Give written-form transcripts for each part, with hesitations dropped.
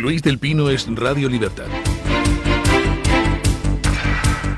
Luis del Pino es Radio Libertad.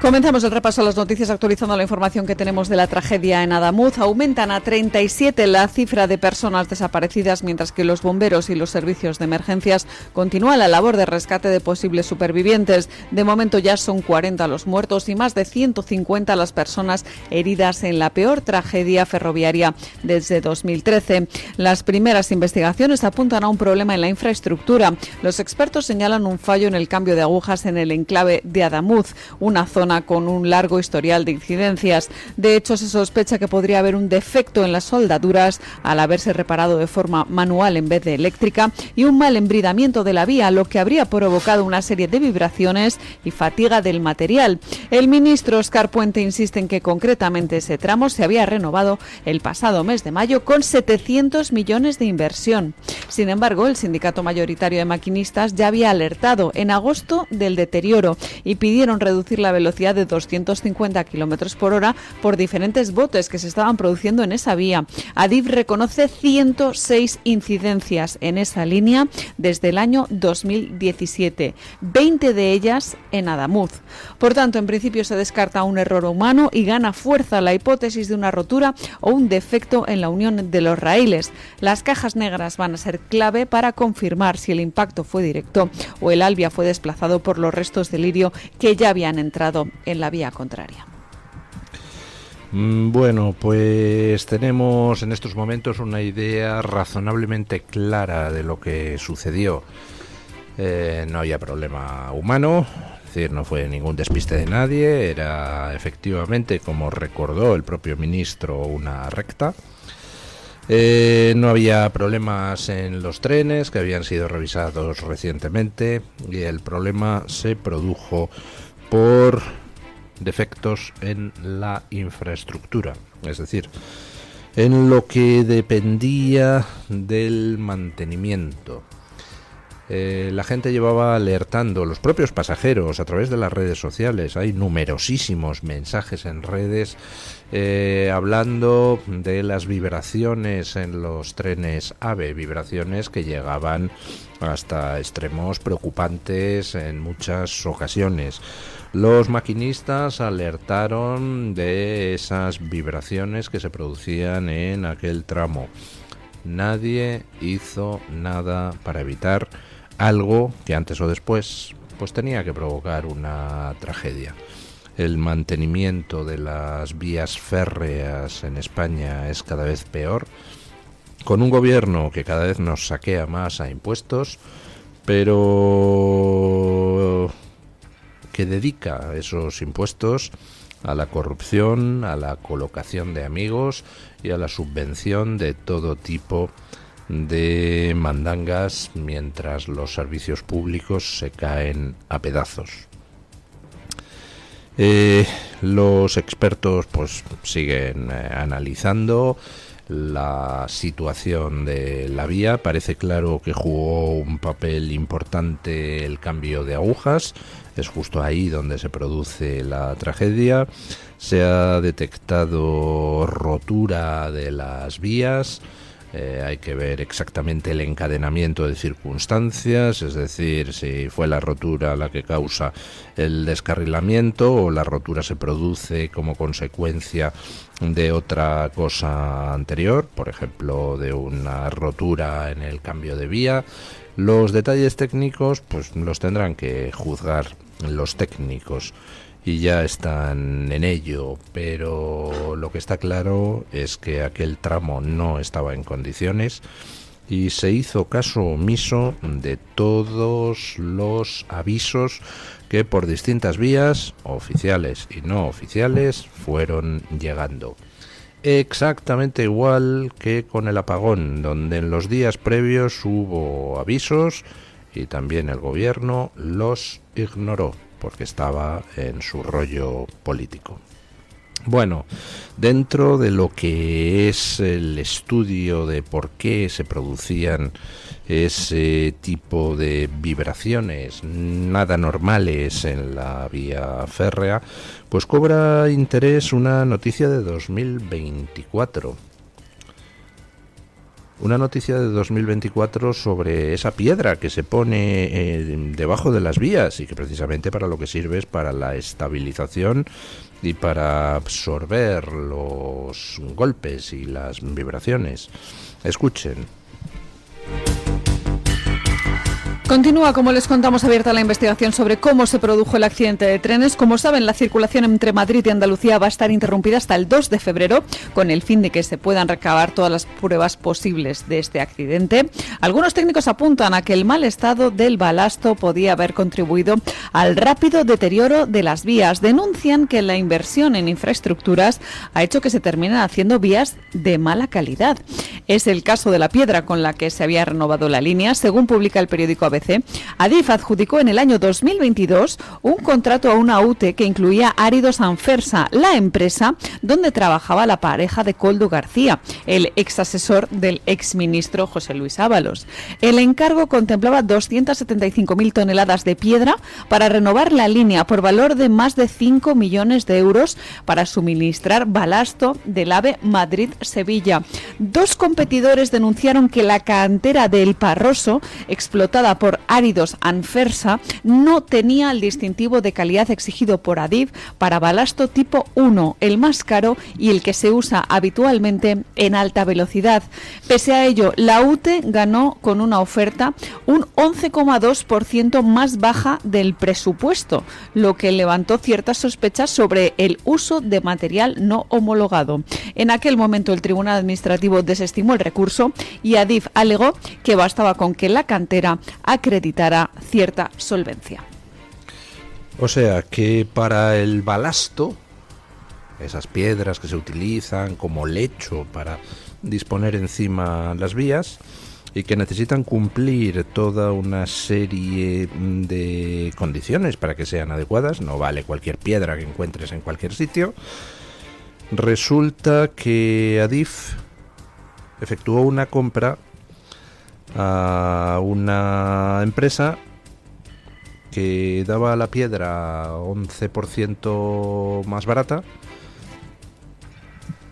Comenzamos el repaso a las noticias actualizando la información que tenemos de la tragedia en Adamuz. Aumentan a 37 la cifra de personas desaparecidas, mientras que los bomberos y los servicios de emergencias continúan la labor de rescate de posibles supervivientes. De momento ya son 40 los muertos y más de 150 las personas heridas en la peor tragedia ferroviaria desde 2013. Las primeras investigaciones apuntan a un problema en la infraestructura. Los expertos señalan un fallo en el cambio de agujas en el enclave de Adamuz, una zona con un largo historial de incidencias. De hecho, se sospecha que podría haber un defecto en las soldaduras al haberse reparado de forma manual en vez de eléctrica y un mal embridamiento de la vía, lo que habría provocado una serie de vibraciones y fatiga del material. El ministro Óscar Puente insiste en que concretamente ese tramo se había renovado el pasado mes de mayo con 700 millones de inversión. Sin embargo, el sindicato mayoritario de maquinistas ya había alertado en agosto del deterioro y pidieron reducir la velocidad de 250 km por hora por diferentes botes que se estaban produciendo en esa vía. Adif reconoce 106 incidencias en esa línea desde el año 2017, 20 de ellas en Adamuz. Por tanto, en principio se descarta un error humano y gana fuerza la hipótesis de una rotura o un defecto en la unión de los raíles. Las cajas negras van a ser clave para confirmar si el impacto fue directo o el Albia fue desplazado por los restos de lirio que ya habían entrado en la vía contraria. Bueno, pues tenemos en estos momentos una idea razonablemente clara de lo que sucedió. No había problema humano, es decir, no fue ningún despiste de nadie, era efectivamente, como recordó el propio ministro, una recta. No había problemas en los trenes que habían sido revisados recientemente y el problema se produjo por defectos en la infraestructura, es decir, en lo que dependía del mantenimiento. La gente llevaba alertando, los propios pasajeros, a través de las redes sociales. Hay numerosísimos mensajes en redes hablando de las vibraciones en los trenes AVE, vibraciones que llegaban hasta extremos preocupantes en muchas ocasiones. Los maquinistas alertaron de esas vibraciones que se producían en aquel tramo. Nadie hizo nada para evitar algo que antes o después pues tenía que provocar una tragedia. El mantenimiento de las vías férreas en España es cada vez peor, con un gobierno que cada vez nos saquea más a impuestos, pero que dedica esos impuestos a la corrupción, a la colocación de amigos y a la subvención de todo tipo de mandangas, mientras los servicios públicos se caen a pedazos. Los expertos pues siguen analizando la situación de la vía. Parece claro que jugó un papel importante el cambio de agujas. Es justo ahí donde se produce la tragedia. Se ha detectado rotura de las vías. Hay que ver exactamente el encadenamiento de circunstancias, es decir, si fue la rotura la que causa el descarrilamiento o la rotura se produce como consecuencia de otra cosa anterior, por ejemplo, de una rotura en el cambio de vía. Los detalles técnicos pues los tendrán que juzgar los técnicos y ya están en ello, pero lo que está claro es que aquel tramo no estaba en condiciones y se hizo caso omiso de todos los avisos que por distintas vías, oficiales y no oficiales, fueron llegando. Exactamente igual que con el apagón, donde en los días previos hubo avisos y también el gobierno los ignoró, porque estaba en su rollo político. Bueno, dentro de lo que es el estudio de por qué se producían ese tipo de vibraciones nada normales en la vía férrea, pues cobra interés una noticia de 2024. una noticia de 2024 sobre esa piedra que se pone debajo de las vías y que precisamente para lo que sirve es para la estabilización y para absorber los golpes y las vibraciones. Escuchen. Continúa, como les contamos, abierta la investigación sobre cómo se produjo el accidente de trenes. Como saben, la circulación entre Madrid y Andalucía va a estar interrumpida hasta el 2 de febrero, con el fin de que se puedan recabar todas las pruebas posibles de este accidente. Algunos técnicos apuntan a que el mal estado del balasto podía haber contribuido al rápido deterioro de las vías. Denuncian que la inversión en infraestructuras ha hecho que se terminen haciendo vías de mala calidad. Es el caso de la piedra con la que se había renovado la línea. Según publica el periódico ABC, Adif adjudicó en el año 2022 un contrato a una UTE que incluía Áridos Anfersa, la empresa donde trabajaba la pareja de Koldo García, el ex asesor del exministro José Luis Ábalos. El encargo contemplaba 275.000 toneladas de piedra para renovar la línea por valor de más de 5 millones de euros para suministrar balasto del AVE Madrid-Sevilla. Dos competidores denunciaron que la cantera del Parroso, explotada por Áridos Anfersa, no tenía el distintivo de calidad exigido por Adif para balasto tipo 1, el más caro y el que se usa habitualmente en alta velocidad. Pese a ello, la UTE ganó con una oferta un 11,2% más baja del presupuesto, lo que levantó ciertas sospechas sobre el uso de material no homologado. En aquel momento el Tribunal Administrativo desestimó el recurso y Adif alegó que bastaba con que la cantera acreditara cierta solvencia. O sea que para el balasto, esas piedras que se utilizan como lecho para disponer encima las vías y que necesitan cumplir toda una serie de condiciones para que sean adecuadas, no vale cualquier piedra que encuentres en cualquier sitio, resulta que Adif efectuó una compra a una empresa que daba la piedra 11% más barata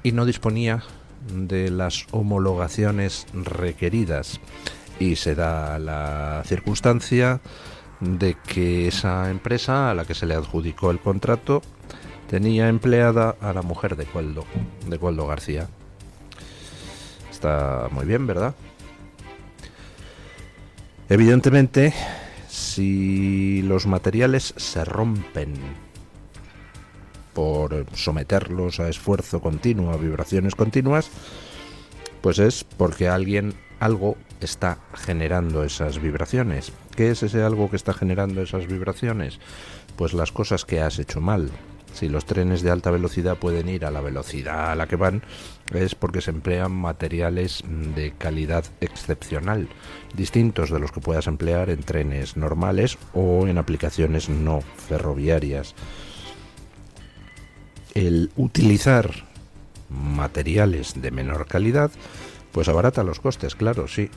y no disponía de las homologaciones requeridas, y se da la circunstancia de que esa empresa a la que se le adjudicó el contrato tenía empleada a la mujer de Koldo García. Está muy bien, ¿verdad? Evidentemente, si los materiales se rompen por someterlos a esfuerzo continuo, a vibraciones continuas, pues es porque algo está generando esas vibraciones. ¿Qué es ese algo que está generando esas vibraciones? Pues las cosas que has hecho mal. Si los trenes de alta velocidad pueden ir a la velocidad a la que van, es porque se emplean materiales de calidad excepcional, distintos de los que puedas emplear en trenes normales o en aplicaciones no ferroviarias. El utilizar materiales de menor calidad, pues abarata los costes, claro, sí.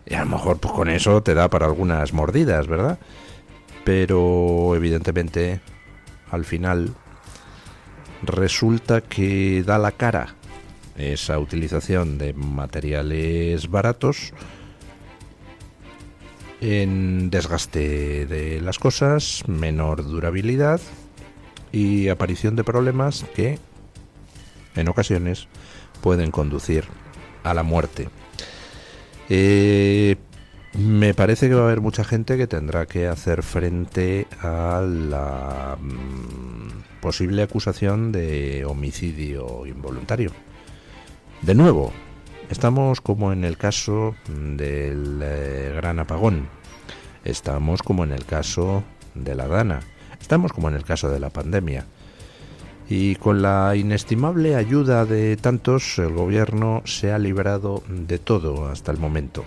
Y a lo mejor pues con eso te da para algunas mordidas, ¿verdad? Pero evidentemente al final resulta que da la cara esa utilización de materiales baratos en desgaste de las cosas, menor durabilidad y aparición de problemas que en ocasiones pueden conducir a la muerte. Me parece que va a haber mucha gente que tendrá que hacer frente a la posible acusación de homicidio involuntario. De nuevo, estamos como en el caso del gran apagón, estamos como en el caso de la Dana, estamos como en el caso de la pandemia. Y con la inestimable ayuda de tantos, el gobierno se ha librado de todo hasta el momento.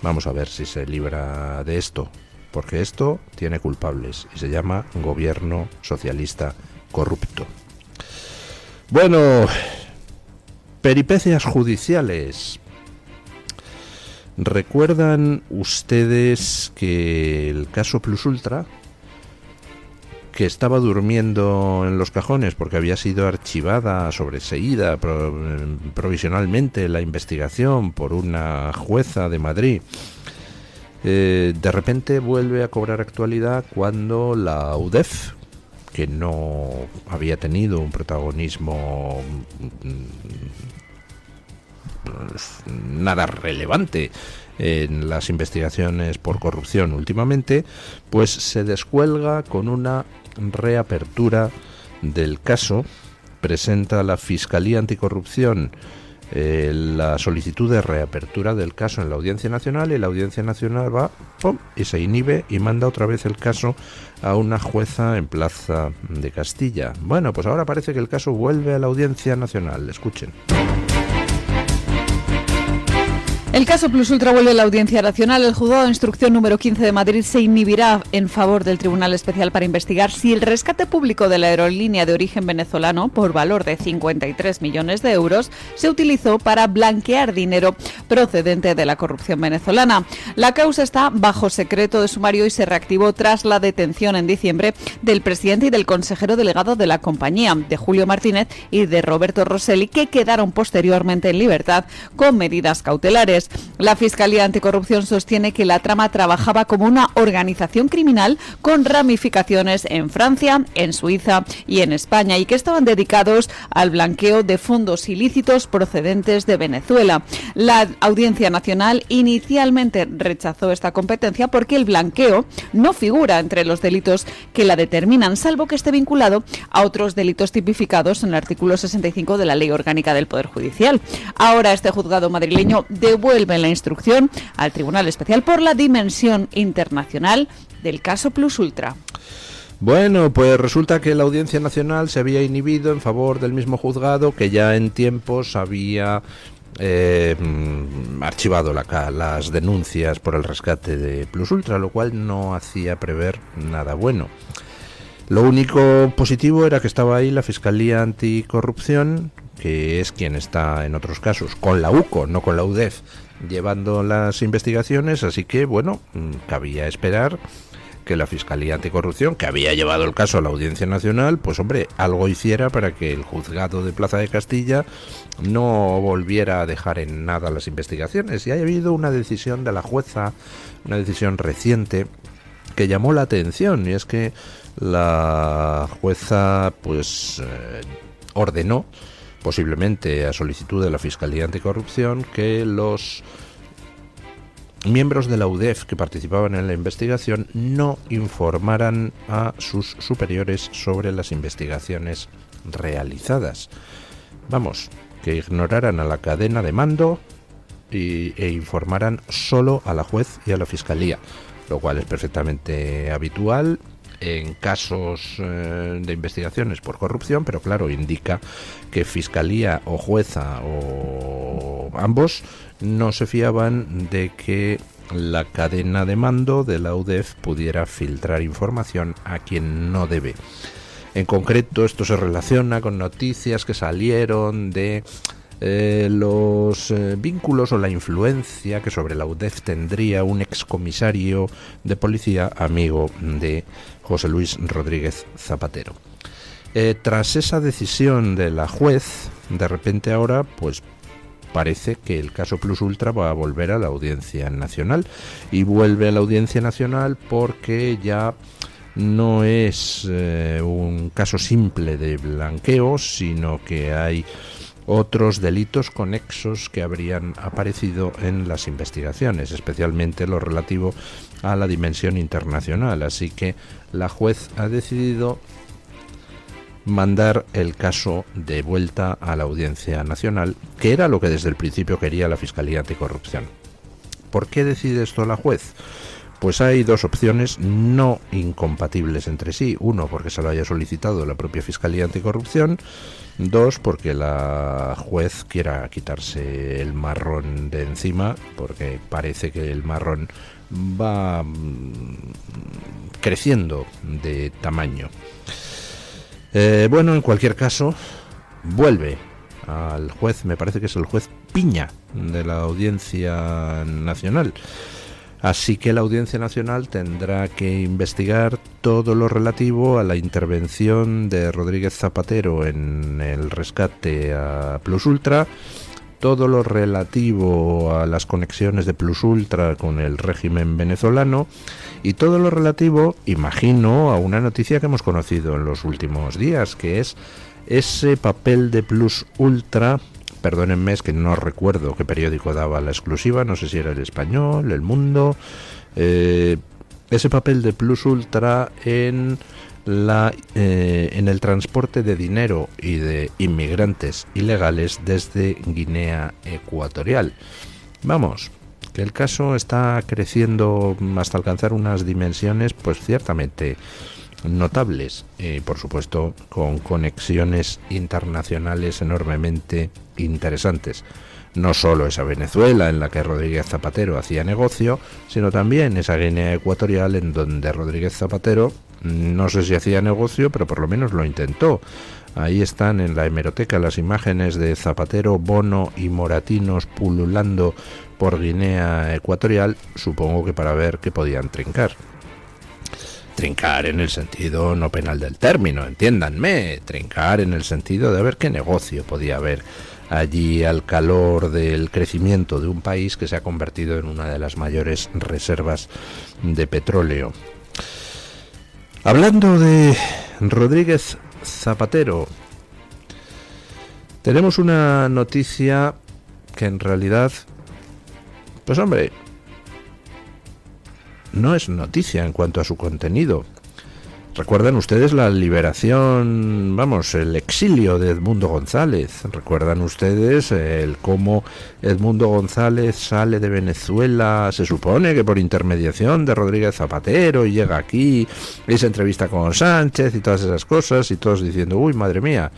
Vamos a ver si se libra de esto, porque esto tiene culpables y se llama gobierno socialista corrupto. Bueno, peripecias judiciales. ¿Recuerdan ustedes que el caso Plus Ultra que estaba durmiendo en los cajones porque había sido archivada, sobreseída provisionalmente la investigación por una jueza de Madrid, de repente vuelve a cobrar actualidad cuando la UDEF, que no había tenido un protagonismo nada relevante en las investigaciones por corrupción últimamente, pues se descuelga con una reapertura del caso. Presenta la Fiscalía Anticorrupción la solicitud de reapertura del caso en la Audiencia Nacional, y la Audiencia Nacional va, ¡pum!, y se inhibe y manda otra vez el caso a una jueza en Plaza de Castilla. Bueno, pues ahora parece que el caso vuelve a la Audiencia Nacional. Escuchen. El caso Plus Ultra vuelve a la Audiencia Nacional. El Juzgado de Instrucción número 15 de Madrid se inhibirá en favor del Tribunal Especial para investigar si el rescate público de la aerolínea de origen venezolano, por valor de 53 millones de euros, se utilizó para blanquear dinero procedente de la corrupción venezolana. La causa está bajo secreto de sumario y se reactivó tras la detención en diciembre del presidente y del consejero delegado de la compañía, de Julio Martínez y de Roberto Rosselli, que quedaron posteriormente en libertad con medidas cautelares. La Fiscalía Anticorrupción sostiene que la trama trabajaba como una organización criminal con ramificaciones en Francia, en Suiza y en España, y que estaban dedicados al blanqueo de fondos ilícitos procedentes de Venezuela. La Audiencia Nacional inicialmente rechazó esta competencia porque el blanqueo no figura entre los delitos que la determinan, salvo que esté vinculado a otros delitos tipificados en el artículo 65 de la Ley Orgánica del Poder Judicial. Ahora este juzgado madrileño devuelve la instrucción al Tribunal Especial por la dimensión internacional del caso Plus Ultra. Bueno, pues resulta que la Audiencia Nacional se había inhibido en favor del mismo juzgado que ya en tiempos había archivado las denuncias por el rescate de Plus Ultra, lo cual no hacía prever nada bueno. Lo único positivo era que estaba ahí la Fiscalía Anticorrupción, que es quien está en otros casos con la UCO, no con la UDEF, llevando las investigaciones, así que bueno, cabía esperar que la Fiscalía Anticorrupción, que había llevado el caso a la Audiencia Nacional, pues hombre, algo hiciera para que el juzgado de Plaza de Castilla no volviera a dejar en nada las investigaciones. Y ha habido una decisión de la jueza, una decisión reciente, que llamó la atención, y es que la jueza pues ordenó, posiblemente a solicitud de la Fiscalía Anticorrupción, que los miembros de la UDEF que participaban en la investigación no informaran a sus superiores sobre las investigaciones realizadas. Vamos, que ignoraran a la cadena de mando e informaran solo a la juez y a la Fiscalía, lo cual es perfectamente habitual en casos de investigaciones por corrupción, pero claro, indica que Fiscalía o jueza o ambos no se fiaban de que la cadena de mando de la UDEF pudiera filtrar información a quien no debe. En concreto, esto se relaciona con noticias que salieron de los vínculos o la influencia que sobre la UDEF tendría un excomisario de policía amigo de José Luis Rodríguez Zapatero. Tras esa decisión de la juez, de repente ahora pues parece que el caso Plus Ultra va a volver a la Audiencia Nacional, y vuelve a la Audiencia Nacional porque ya no es un caso simple de blanqueo, sino que hay otros delitos conexos que habrían aparecido en las investigaciones, especialmente lo relativo a la dimensión internacional. Así que la juez ha decidido mandar el caso de vuelta a la Audiencia Nacional, que era lo que desde el principio quería la Fiscalía Anticorrupción. ¿Por qué decide esto la juez? Pues hay dos opciones no incompatibles entre sí. Uno, porque se lo haya solicitado la propia Fiscalía Anticorrupción. Dos, porque la juez quiera quitarse el marrón de encima, porque parece que el marrón va creciendo de tamaño. Bueno, en cualquier caso, vuelve al juez, me parece que es el juez Piña, de la Audiencia Nacional, Así que la Audiencia Nacional tendrá que investigar todo lo relativo a la intervención de Rodríguez Zapatero en el rescate a Plus Ultra, todo lo relativo a las conexiones de Plus Ultra con el régimen venezolano y todo lo relativo, imagino, a una noticia que hemos conocido en los últimos días, que es ese papel de Plus Ultra. Perdónenme, es que no recuerdo qué periódico daba la exclusiva, no sé si era El Español, El Mundo, ese papel de Plus Ultra en el transporte de dinero y de inmigrantes ilegales desde Guinea Ecuatorial. Vamos, que el caso está creciendo hasta alcanzar unas dimensiones pues ciertamente notables y por supuesto con conexiones internacionales enormemente interesantes. No solo esa Venezuela en la que Rodríguez Zapatero hacía negocio, sino también esa Guinea Ecuatorial en donde Rodríguez Zapatero, no sé si hacía negocio, pero por lo menos lo intentó. Ahí están en la hemeroteca las imágenes de Zapatero, Bono y Moratinos pululando por Guinea Ecuatorial, supongo que para ver qué podían trincar. Trincar en el sentido no penal del término, entiéndanme, trincar en el sentido de ver qué negocio podía haber allí al calor del crecimiento de un país que se ha convertido en una de las mayores reservas de petróleo. Hablando de Rodríguez Zapatero, tenemos una noticia que en realidad, pues hombre, no es noticia en cuanto a su contenido. ¿Recuerdan ustedes la liberación, el exilio de Edmundo González? ¿Recuerdan ustedes el cómo Edmundo González sale de Venezuela, se supone que por intermediación de Rodríguez Zapatero, y llega aquí y se entrevista con Sánchez y todas esas cosas, y todos diciendo, uy, madre mía,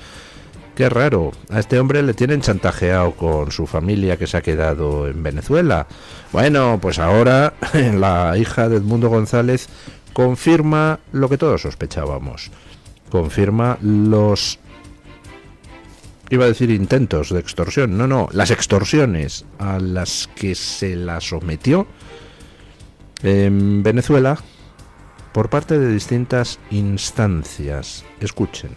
qué raro, a este hombre le tienen chantajeado con su familia que se ha quedado en Venezuela? Bueno, pues ahora la hija de Edmundo González confirma lo que todos sospechábamos. Confirma los, iba a decir intentos de extorsión, no, las extorsiones a las que se la sometió en Venezuela por parte de distintas instancias. Escuchen.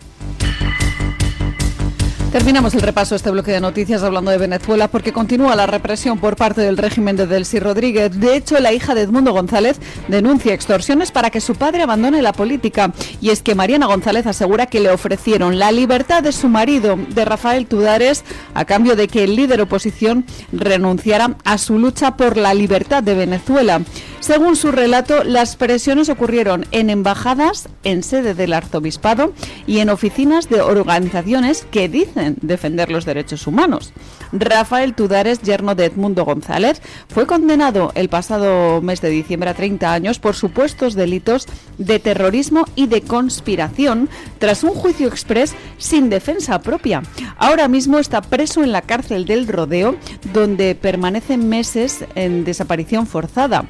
Terminamos el repaso a este bloque de noticias hablando de Venezuela porque continúa la represión por parte del régimen de Delcy Rodríguez. De hecho, la hija de Edmundo González denuncia extorsiones para que su padre abandone la política. Y es que Mariana González asegura que le ofrecieron la libertad de su marido, de Rafael Tudares, a cambio de que el líder oposición renunciara a su lucha por la libertad de Venezuela. Según su relato, las presiones ocurrieron en embajadas, en sede del arzobispado y en oficinas de organizaciones que dicen defender los derechos humanos. Rafael Tudares, yerno de Edmundo González, fue condenado el pasado mes de diciembre a 30 años por supuestos delitos de terrorismo y de conspiración tras un juicio exprés sin defensa propia. Ahora mismo está preso en la cárcel del Rodeo, donde permanece meses en desaparición forzada.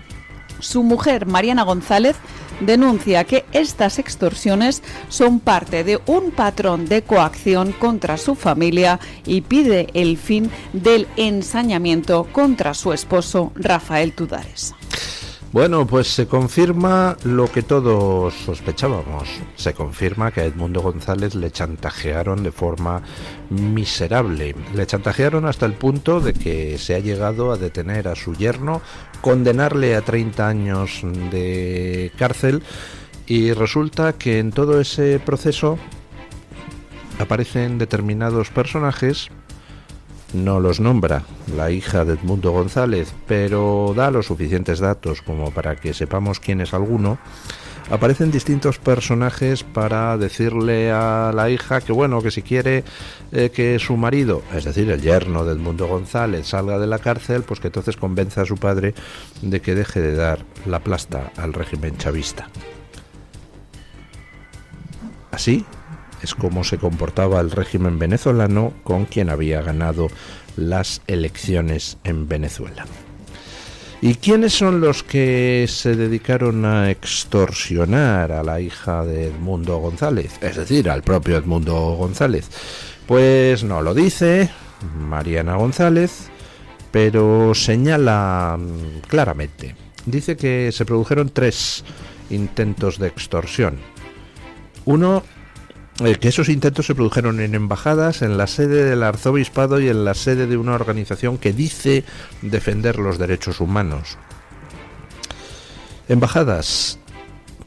Su mujer, Mariana González, denuncia que estas extorsiones son parte de un patrón de coacción contra su familia y pide el fin del ensañamiento contra su esposo, Rafael Tudares. Bueno, pues se confirma lo que todos sospechábamos. Se confirma que a Edmundo González le chantajearon de forma miserable. Le chantajearon hasta el punto de que se ha llegado a detener a su yerno, condenarle a 30 años de cárcel, y resulta que en todo ese proceso aparecen determinados personajes. No los nombra la hija de Edmundo González, pero da los suficientes datos como para que sepamos quién es alguno. Aparecen distintos personajes para decirle a la hija que bueno, que si quiere que su marido, es decir, el yerno de Edmundo González, salga de la cárcel, pues que entonces convenza a su padre de que deje de dar la plasta al régimen chavista. Así es como se comportaba el régimen venezolano con quien había ganado las elecciones en Venezuela. ¿Y quiénes son los que se dedicaron a extorsionar a la hija de Edmundo González? Es decir, al propio Edmundo González. Pues no lo dice Mariana González, pero señala claramente dice que se produjeron 3 intentos de extorsión. Uno, que esos intentos se produjeron en embajadas, en la sede del arzobispado y en la sede de una organización que dice defender los derechos humanos. Embajadas.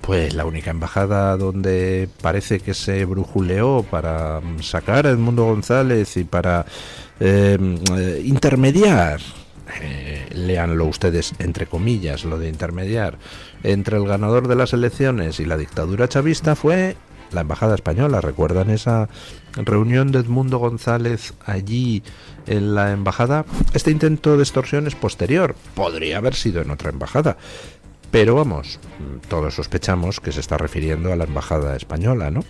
Pues la única embajada donde parece que se brujuleó para sacar a Edmundo González y para intermediar, léanlo ustedes entre comillas, lo de intermediar, entre el ganador de las elecciones y la dictadura chavista fue la embajada española. ¿Recuerdan esa reunión de Edmundo González allí en la embajada? Este intento de extorsión es posterior, podría haber sido en otra embajada. Pero vamos, todos sospechamos que se está refiriendo a la embajada española, ¿no?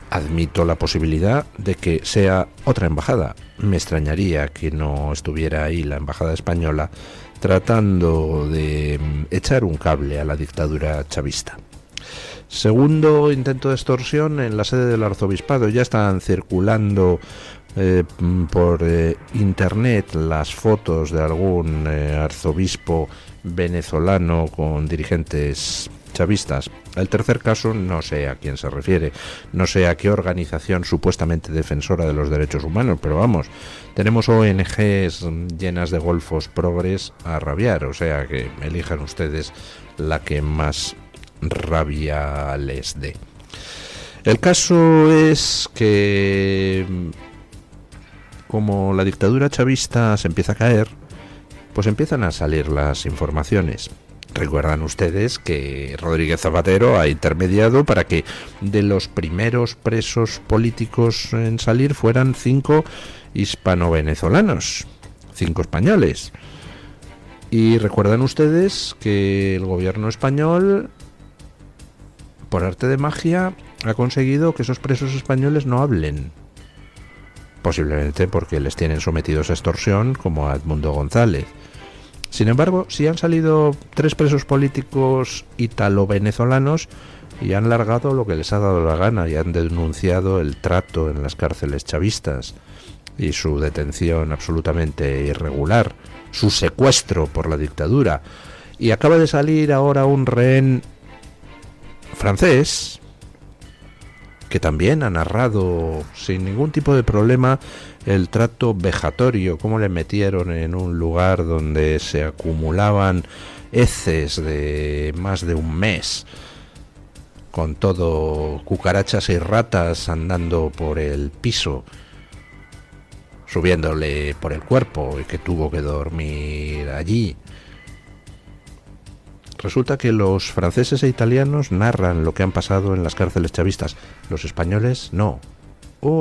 Admito la posibilidad de que sea otra embajada. Me extrañaría que no estuviera ahí la embajada española tratando de echar un cable a la dictadura chavista. Segundo intento de extorsión en la sede del arzobispado. Ya están circulando por internet las fotos de algún arzobispo venezolano con dirigentes chavistas. El tercer caso no sé a quién se refiere, no sé a qué organización supuestamente defensora de los derechos humanos, pero vamos, tenemos ONGs llenas de golfos progres a rabiar, o sea que elijan ustedes la que más rabia les dé. El caso es que como la dictadura chavista se empieza a caer, pues empiezan a salir las informaciones. Recuerdan ustedes que Rodríguez Zapatero ha intermediado para que de los primeros presos políticos en salir fueran 5 hispano-venezolanos, 5 españoles. Y recuerdan ustedes que el gobierno español, por arte de magia, ha conseguido que esos presos españoles no hablen. Posiblemente porque les tienen sometidos a extorsión, como a Edmundo González. Sin embargo, sí han salido 3 presos políticos italo-venezolanos y han largado lo que les ha dado la gana y han denunciado el trato en las cárceles chavistas y su detención absolutamente irregular, su secuestro por la dictadura. Y acaba de salir ahora un rehén francés que también ha narrado sin ningún tipo de problema el trato vejatorio, cómo le metieron en un lugar donde se acumulaban heces de más de un mes, con todo cucarachas y ratas andando por el piso, subiéndole por el cuerpo, y que tuvo que dormir allí. Resulta que los franceses e italianos narran lo que han pasado en las cárceles chavistas. Los españoles no.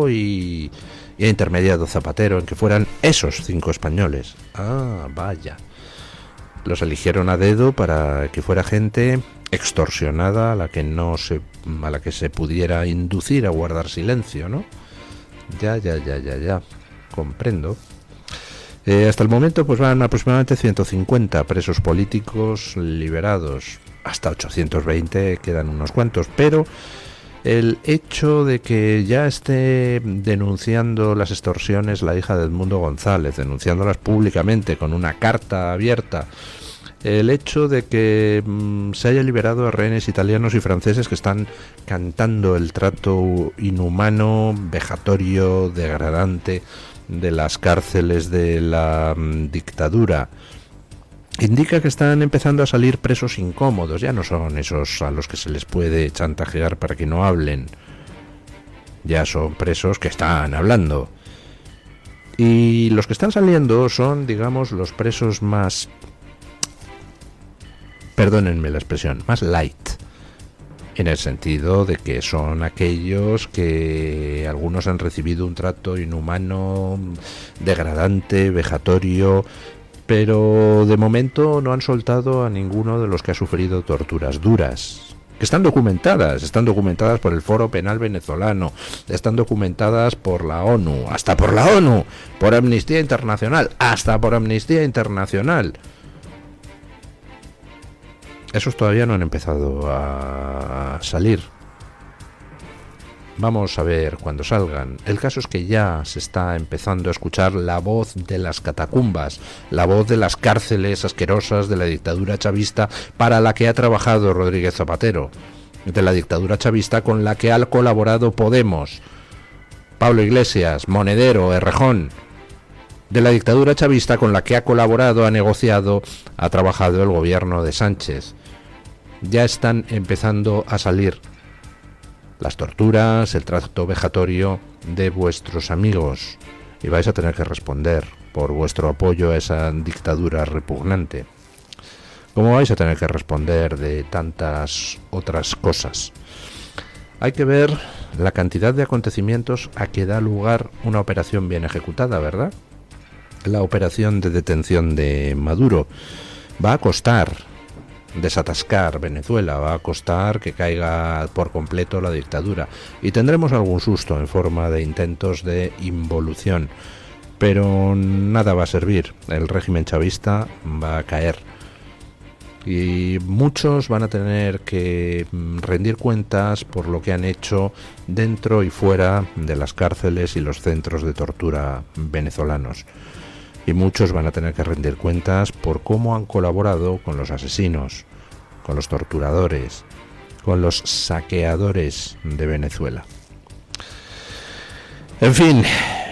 Y ha intermediado Zapatero en que fueran esos 5 españoles. Ah, vaya. Los eligieron a dedo para que fuera gente extorsionada a la que se pudiera inducir a guardar silencio, ¿no? Ya. Comprendo. Hasta el momento pues van aproximadamente 150 presos políticos liberados, hasta 820 quedan unos cuantos, pero el hecho de que ya esté denunciando las extorsiones la hija de Edmundo González, denunciándolas públicamente con una carta abierta, el hecho de que se haya liberado a rehenes italianos y franceses que están cantando el trato inhumano, vejatorio, degradante de las cárceles de la dictadura, indica que están empezando a salir presos incómodos. Ya no son esos a los que se les puede chantajear para que no hablen, ya son presos que están hablando. Y los que están saliendo son, digamos, los presos más, perdónenme la expresión, más light, en el sentido de que son aquellos que algunos han recibido un trato inhumano, degradante, vejatorio, pero de momento no han soltado a ninguno de los que ha sufrido torturas duras, que están documentadas por el Foro Penal Venezolano, están documentadas por la ONU, hasta por la ONU, por Amnistía Internacional, hasta por Amnistía Internacional. Esos todavía no han empezado a salir. Vamos a ver cuando salgan. El caso es que ya se está empezando a escuchar la voz de las catacumbas, la voz de las cárceles asquerosas de la dictadura chavista para la que ha trabajado Rodríguez Zapatero, de la dictadura chavista con la que ha colaborado Podemos, Pablo Iglesias, Monedero, Errejón, de la dictadura chavista con la que ha colaborado, ha negociado, ha trabajado el gobierno de Sánchez. Ya están empezando a salir las torturas, el trato vejatorio de vuestros amigos, y vais a tener que responder por vuestro apoyo a esa dictadura repugnante, como vais a tener que responder de tantas otras cosas. Hay que ver la cantidad de acontecimientos a que da lugar una operación bien ejecutada, ¿verdad? La operación de detención de Maduro va a costar desatascar Venezuela, va a costar que caiga por completo la dictadura, y tendremos algún susto en forma de intentos de involución, pero nada va a servir. El régimen chavista va a caer y muchos van a tener que rendir cuentas por lo que han hecho dentro y fuera de las cárceles y los centros de tortura venezolanos. Y muchos van a tener que rendir cuentas por cómo han colaborado con los asesinos, con los torturadores, con los saqueadores de Venezuela. En fin,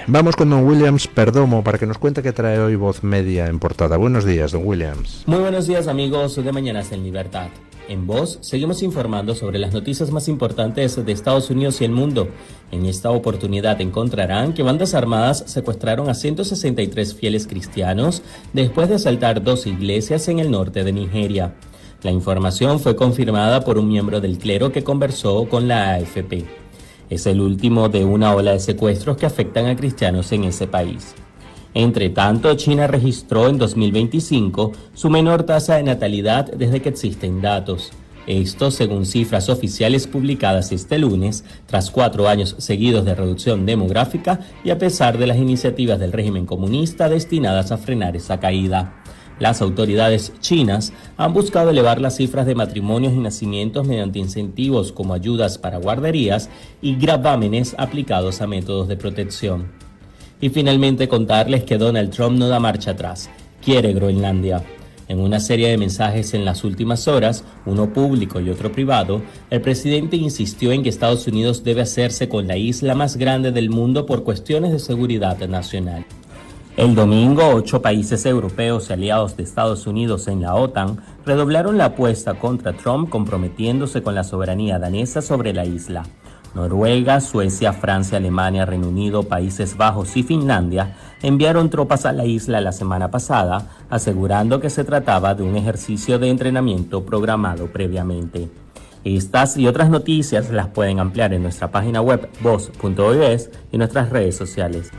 vamos con don Williams Perdomo para que nos cuente qué trae hoy Voz Media en portada. Buenos días, don Williams. Muy buenos días, amigos de Mañanas en Libertad. En Voz seguimos informando sobre las noticias más importantes de Estados Unidos y el mundo. En esta oportunidad encontrarán que bandas armadas secuestraron a 163 fieles cristianos después de asaltar 2 iglesias en el norte de Nigeria. La información fue confirmada por un miembro del clero que conversó con la AFP. Es el último de una ola de secuestros que afectan a cristianos en ese país. Entre tanto, China registró en 2025 su menor tasa de natalidad desde que existen datos. Esto según cifras oficiales publicadas este lunes, tras 4 años seguidos de reducción demográfica y a pesar de las iniciativas del régimen comunista destinadas a frenar esa caída. Las autoridades chinas han buscado elevar las cifras de matrimonios y nacimientos mediante incentivos como ayudas para guarderías y gravámenes aplicados a métodos de protección. Y finalmente contarles que Donald Trump no da marcha atrás, quiere Groenlandia. En una serie de mensajes en las últimas horas, uno público y otro privado, el presidente insistió en que Estados Unidos debe hacerse con la isla más grande del mundo por cuestiones de seguridad nacional. El domingo, 8 países europeos y aliados de Estados Unidos en la OTAN redoblaron la apuesta contra Trump, comprometiéndose con la soberanía danesa sobre la isla. Noruega, Suecia, Francia, Alemania, Reino Unido, Países Bajos y Finlandia enviaron tropas a la isla la semana pasada, asegurando que se trataba de un ejercicio de entrenamiento programado previamente. Estas y otras noticias las pueden ampliar en nuestra página web voz.es y nuestras redes sociales.